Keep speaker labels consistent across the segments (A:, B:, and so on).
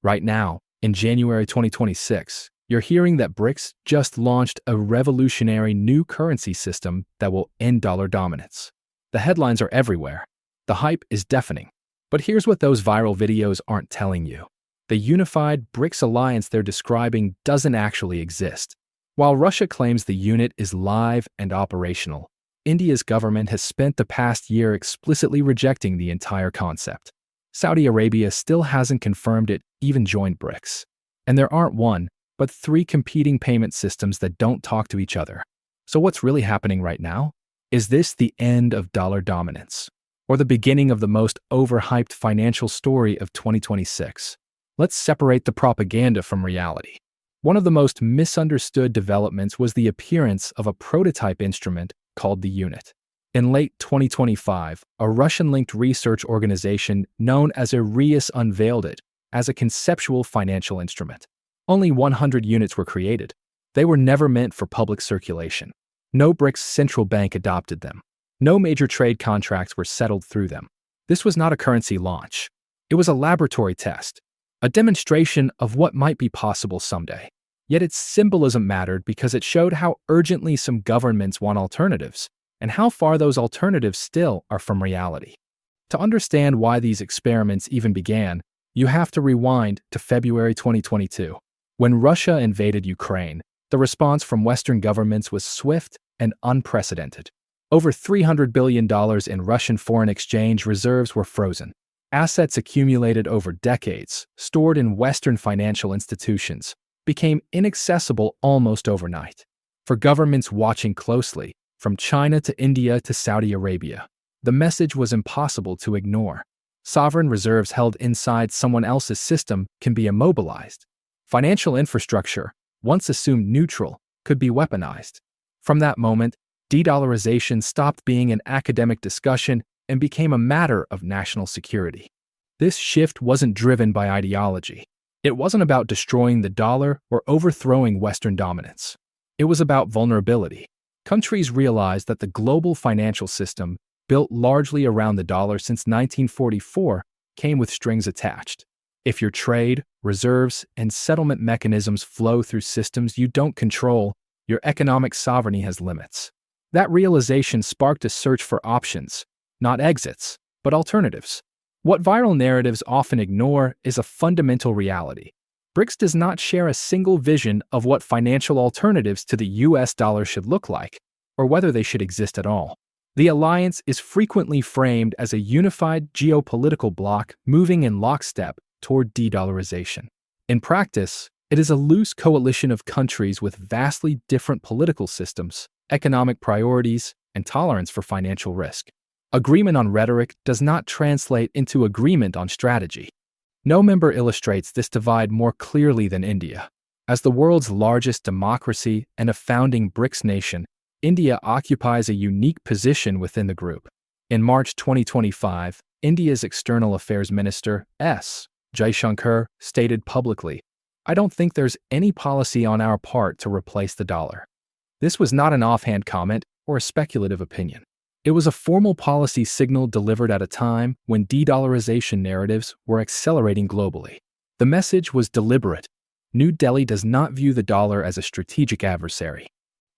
A: Right now, in January 2026, you're hearing that BRICS just launched a revolutionary new currency system that will end dollar dominance. The headlines are everywhere. The hype is deafening. But here's what those viral videos aren't telling you. The unified BRICS alliance they're describing doesn't actually exist. While Russia claims the unit is live and operational, India's government has spent the past year explicitly rejecting the entire concept. Saudi Arabia still hasn't confirmed it even joined BRICS. And there aren't one, but three competing payment systems that don't talk to each other. So what's really happening right now? Is this the end of dollar dominance? Or the beginning of the most overhyped financial story of 2026? Let's separate the propaganda from reality. One of the most misunderstood developments was the appearance of a prototype instrument called the unit. In late 2025, a Russian-linked research organization known as Arias unveiled it as a conceptual financial instrument. Only 100 units were created. They were never meant for public circulation. No BRICS central bank adopted them. No major trade contracts were settled through them. This was not a currency launch. It was a laboratory test, a demonstration of what might be possible someday. Yet its symbolism mattered because it showed how urgently some governments want alternatives, and how far those alternatives still are from reality. To understand why these experiments even began, you have to rewind to February 2022. When Russia invaded Ukraine, the response from Western governments was swift and unprecedented. Over $300 billion in Russian foreign exchange reserves were frozen. Assets accumulated over decades, stored in Western financial institutions, became inaccessible almost overnight. For governments watching closely, from China to India to Saudi Arabia, the message was impossible to ignore. Sovereign reserves held inside someone else's system can be immobilized. Financial infrastructure, once assumed neutral, could be weaponized. From that moment, de-dollarization stopped being an academic discussion and became a matter of national security. This shift wasn't driven by ideology. It wasn't about destroying the dollar or overthrowing Western dominance. It was about vulnerability. Countries realized that the global financial system, built largely around the dollar since 1944, came with strings attached. If your trade, reserves, and settlement mechanisms flow through systems you don't control, your economic sovereignty has limits. That realization sparked a search for options, not exits, but alternatives. What viral narratives often ignore is a fundamental reality. BRICS does not share a single vision of what financial alternatives to the US dollar should look like, or whether they should exist at all. The alliance is frequently framed as a unified geopolitical bloc moving in lockstep toward de-dollarization. In practice, it is a loose coalition of countries with vastly different political systems, economic priorities, and tolerance for financial risk. Agreement on rhetoric does not translate into agreement on strategy. No member illustrates this divide more clearly than India. As the world's largest democracy and a founding BRICS nation, India occupies a unique position within the group. In March 2025, India's External Affairs Minister, S. Jaishankar, stated publicly, "I don't think there's any policy on our part to replace the dollar." This was not an offhand comment or a speculative opinion. It was a formal policy signal delivered at a time when de-dollarization narratives were accelerating globally. The message was deliberate. New Delhi does not view the dollar as a strategic adversary.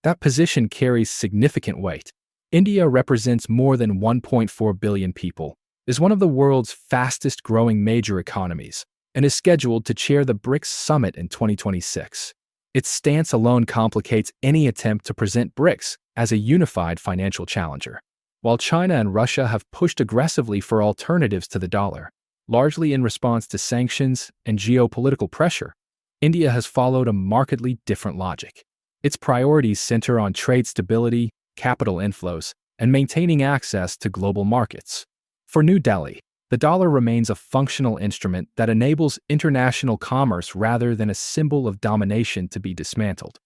A: That position carries significant weight. India represents more than 1.4 billion people, is one of the world's fastest-growing major economies, and is scheduled to chair the BRICS summit in 2026. Its stance alone complicates any attempt to present BRICS as a unified financial challenger. While China and Russia have pushed aggressively for alternatives to the dollar, largely in response to sanctions and geopolitical pressure, India has followed a markedly different logic. Its priorities center on trade stability, capital inflows, and maintaining access to global markets. For New Delhi, the dollar remains a functional instrument that enables international commerce rather than a symbol of domination to be dismantled.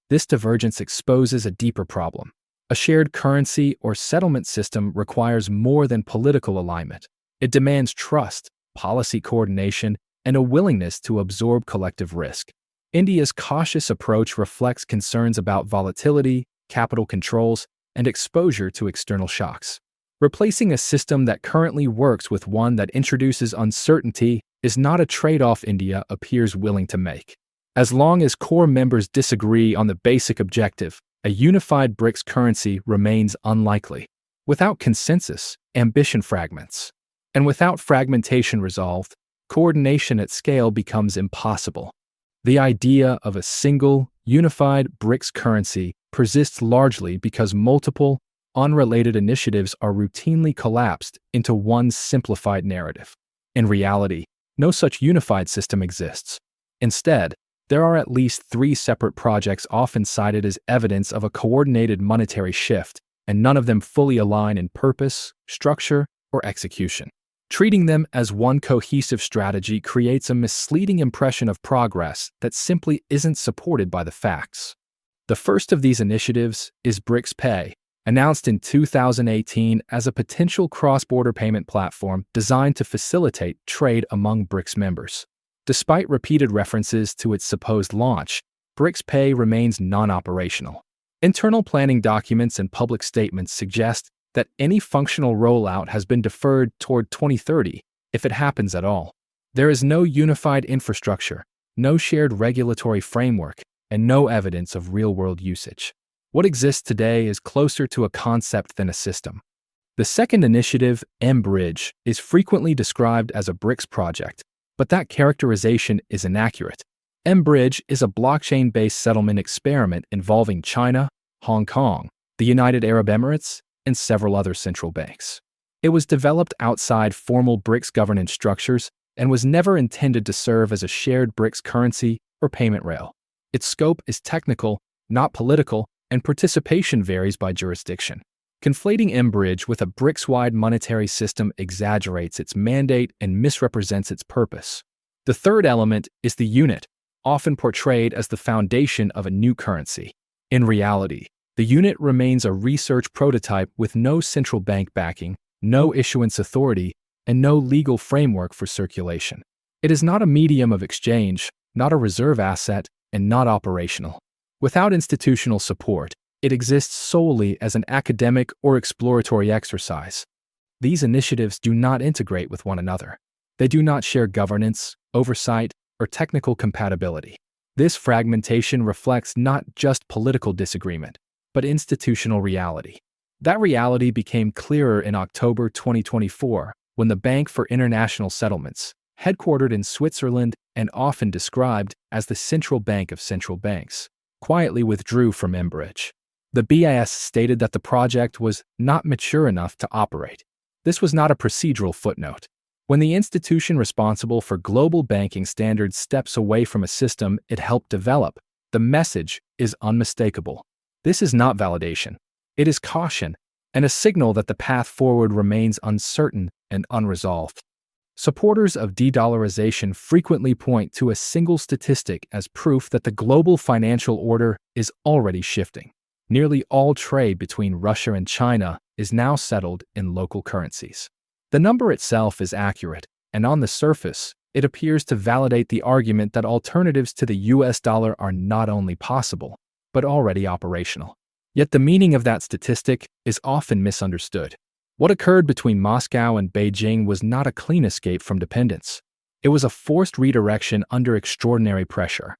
A: This divergence exposes a deeper problem. A shared currency or settlement system requires more than political alignment. It demands trust, policy coordination, and a willingness to absorb collective risk. India's cautious approach reflects concerns about volatility, capital controls, and exposure to external shocks. Replacing a system that currently works with one that introduces uncertainty is not a trade-off India appears willing to make. As long as core members disagree on the basic objective, a unified BRICS currency remains unlikely. Without consensus, ambition fragments. And without fragmentation resolved, coordination at scale becomes impossible. The idea of a single, unified BRICS currency persists largely because multiple, unrelated initiatives are routinely collapsed into one simplified narrative. In reality, no such unified system exists. Instead, there are at least 3 separate projects often cited as evidence of a coordinated monetary shift, and none of them fully align in purpose, structure, or execution. Treating them as one cohesive strategy creates a misleading impression of progress that simply isn't supported by the facts. The first of these initiatives is BRICS Pay, announced in 2018 as a potential cross-border payment platform designed to facilitate trade among BRICS members. Despite repeated references to its supposed launch, BRICS Pay remains non-operational. Internal planning documents and public statements suggest that any functional rollout has been deferred toward 2030, if it happens at all. There is no unified infrastructure, no shared regulatory framework, and no evidence of real-world usage. What exists today is closer to a concept than a system. The second initiative, mBridge, is frequently described as a BRICS project, but that characterization is inaccurate. mBridge is a blockchain-based settlement experiment involving China, Hong Kong, the United Arab Emirates, and several other central banks. It was developed outside formal BRICS governance structures and was never intended to serve as a shared BRICS currency or payment rail. Its scope is technical, not political, and participation varies by jurisdiction. Conflating mBridge with a BRICS-wide monetary system exaggerates its mandate and misrepresents its purpose. The third element is the unit, often portrayed as the foundation of a new currency. In reality, the unit remains a research prototype with no central bank backing, no issuance authority, and no legal framework for circulation. It is not a medium of exchange, not a reserve asset, and not operational. Without institutional support, it exists solely as an academic or exploratory exercise. These initiatives do not integrate with one another. They do not share governance, oversight, or technical compatibility. This fragmentation reflects not just political disagreement, but institutional reality. That reality became clearer in October 2024 when the Bank for International Settlements, headquartered in Switzerland and often described as the central bank of central banks, quietly withdrew from mBridge. The BIS stated that the project was not mature enough to operate. This was not a procedural footnote. When the institution responsible for global banking standards steps away from a system it helped develop, the message is unmistakable. This is not validation. It is caution, and a signal that the path forward remains uncertain and unresolved. Supporters of de-dollarization frequently point to a single statistic as proof that the global financial order is already shifting. Nearly all trade between Russia and China is now settled in local currencies. The number itself is accurate, and on the surface, it appears to validate the argument that alternatives to the US dollar are not only possible, but already operational. Yet the meaning of that statistic is often misunderstood. What occurred between Moscow and Beijing was not a clean escape from dependence. It was a forced redirection under extraordinary pressure.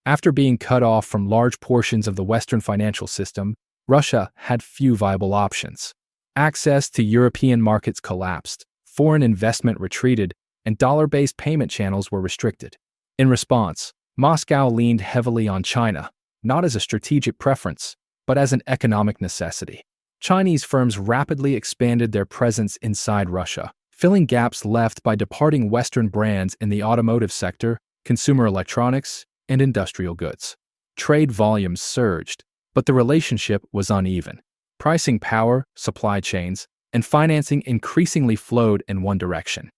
A: After being cut off from large portions of the Western financial system, Russia had few viable options. Access to European markets collapsed, foreign investment retreated, and dollar-based payment channels were restricted. In response, Moscow leaned heavily on China, not as a strategic preference, but as an economic necessity. Chinese firms rapidly expanded their presence inside Russia, filling gaps left by departing Western brands in the automotive sector, consumer electronics, and industrial goods. Trade volumes surged, but the relationship was uneven. Pricing power, supply chains, and financing increasingly flowed in one direction.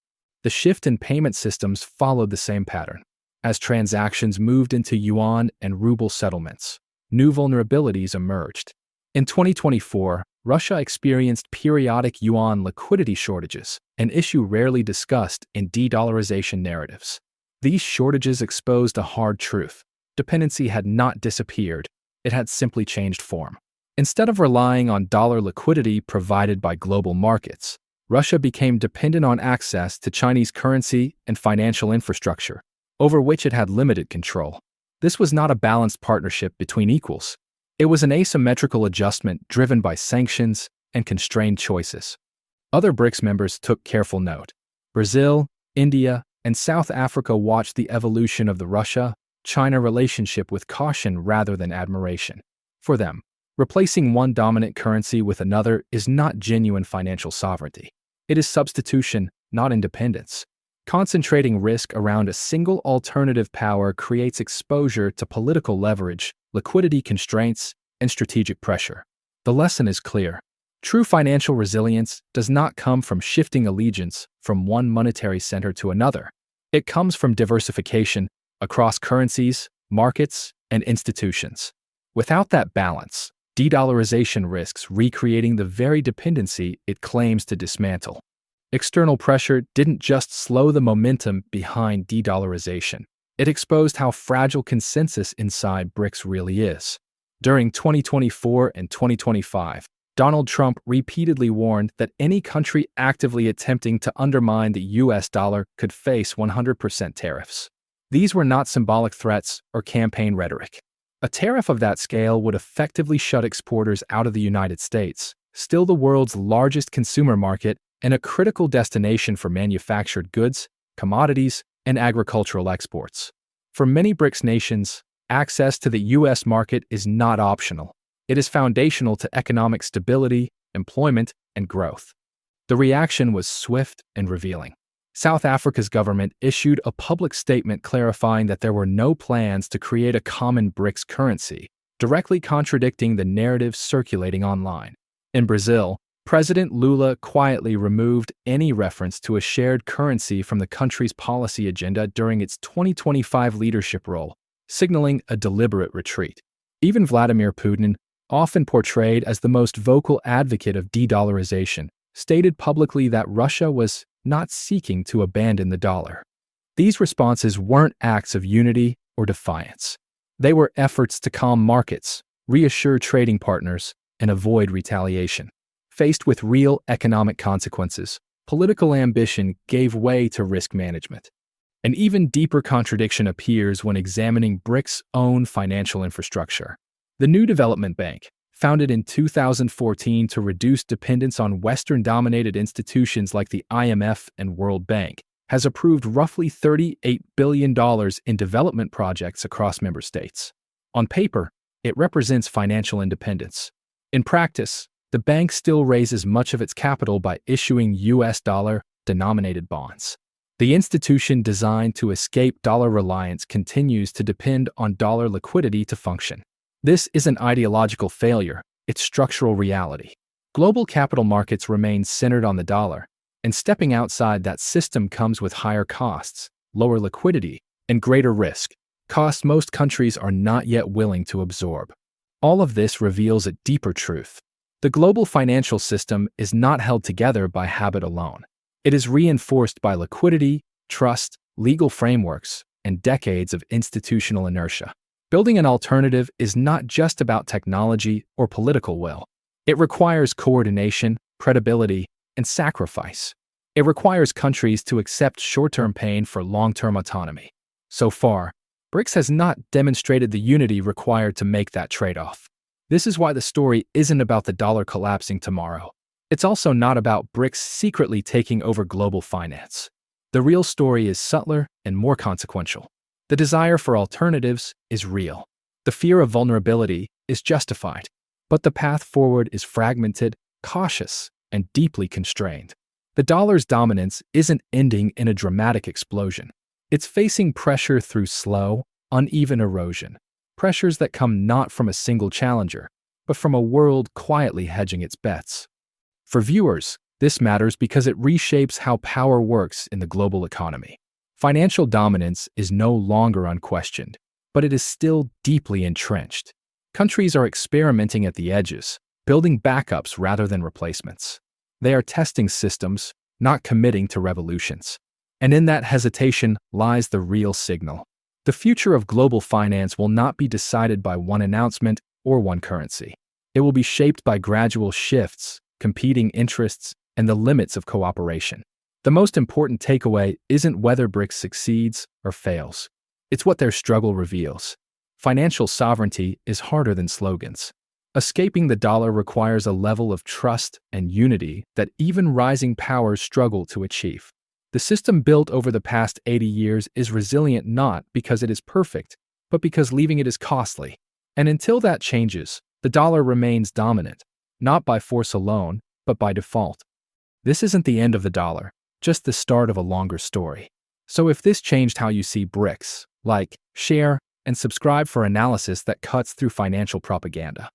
A: The shift in payment systems followed the same pattern. As transactions moved into yuan and ruble settlements, new vulnerabilities emerged. In 2024, Russia experienced periodic yuan liquidity shortages, an issue rarely discussed in de-dollarization narratives. These shortages exposed a hard truth. Dependency had not disappeared, it had simply changed form. Instead of relying on dollar liquidity provided by global markets, Russia became dependent on access to Chinese currency and financial infrastructure, over which it had limited control. This was not a balanced partnership between equals. It was an asymmetrical adjustment driven by sanctions and constrained choices. Other BRICS members took careful note. Brazil, India, and South Africa watched the evolution of the Russia-China relationship with caution rather than admiration. For them, replacing one dominant currency with another is not genuine financial sovereignty. It is substitution, not independence. Concentrating risk around a single alternative power creates exposure to political leverage, liquidity constraints, and strategic pressure. The lesson is clear. True financial resilience does not come from shifting allegiance from one monetary center to another. It comes from diversification across currencies, markets, and institutions. Without that balance, de-dollarization risks recreating the very dependency it claims to dismantle. External pressure didn't just slow the momentum behind de-dollarization. It exposed how fragile consensus inside BRICS really is. During 2024 and 2025, Donald Trump repeatedly warned that any country actively attempting to undermine the US dollar could face 100% tariffs. These were not symbolic threats or campaign rhetoric. A tariff of that scale would effectively shut exporters out of the United States, still the world's largest consumer market and a critical destination for manufactured goods, commodities, and agricultural exports. For many BRICS nations, access to the U.S. market is not optional. It is foundational to economic stability, employment, and growth. The reaction was swift and revealing. South Africa's government issued a public statement clarifying that there were no plans to create a common BRICS currency, directly contradicting the narrative circulating online. In Brazil, President Lula quietly removed any reference to a shared currency from the country's policy agenda during its 2025 leadership role, signaling a deliberate retreat. Even Vladimir Putin, often portrayed as the most vocal advocate of de-dollarization, stated publicly that Russia was not seeking to abandon the dollar. These responses weren't acts of unity or defiance. They were efforts to calm markets, reassure trading partners, and avoid retaliation. Faced with real economic consequences, political ambition gave way to risk management. An even deeper contradiction appears when examining BRICS' own financial infrastructure. The New Development Bank, founded in 2014 to reduce dependence on Western-dominated institutions like the IMF and World Bank, has approved roughly $38 billion in development projects across member states. On paper, it represents financial independence. In practice, the bank still raises much of its capital by issuing US dollar-denominated bonds. The institution designed to escape dollar reliance continues to depend on dollar liquidity to function. This isn't ideological failure, it's structural reality. Global capital markets remain centered on the dollar, and stepping outside that system comes with higher costs, lower liquidity, and greater risk, costs most countries are not yet willing to absorb. All of this reveals a deeper truth. The global financial system is not held together by habit alone. It is reinforced by liquidity, trust, legal frameworks, and decades of institutional inertia. Building an alternative is not just about technology or political will. It requires coordination, credibility, and sacrifice. It requires countries to accept short-term pain for long-term autonomy. So far, BRICS has not demonstrated the unity required to make that trade-off. This is why the story isn't about the dollar collapsing tomorrow. It's also not about BRICS secretly taking over global finance. The real story is subtler and more consequential. The desire for alternatives is real. The fear of vulnerability is justified. But the path forward is fragmented, cautious, and deeply constrained. The dollar's dominance isn't ending in a dramatic explosion. It's facing pressure through slow, uneven erosion. Pressures that come not from a single challenger, but from a world quietly hedging its bets. For viewers, this matters because it reshapes how power works in the global economy. Financial dominance is no longer unquestioned, but it is still deeply entrenched. Countries are experimenting at the edges, building backups rather than replacements. They are testing systems, not committing to revolutions. And in that hesitation lies the real signal. The future of global finance will not be decided by one announcement or one currency. It will be shaped by gradual shifts, competing interests, and the limits of cooperation. The most important takeaway isn't whether BRICS succeeds or fails. It's what their struggle reveals. Financial sovereignty is harder than slogans. Escaping the dollar requires a level of trust and unity that even rising powers struggle to achieve. The system built over the past 80 years is resilient not because it is perfect, but because leaving it is costly. And until that changes, the dollar remains dominant, not by force alone, but by default. This isn't the end of the dollar, just the start of a longer story. So if this changed how you see BRICS, like, share, and subscribe for analysis that cuts through financial propaganda.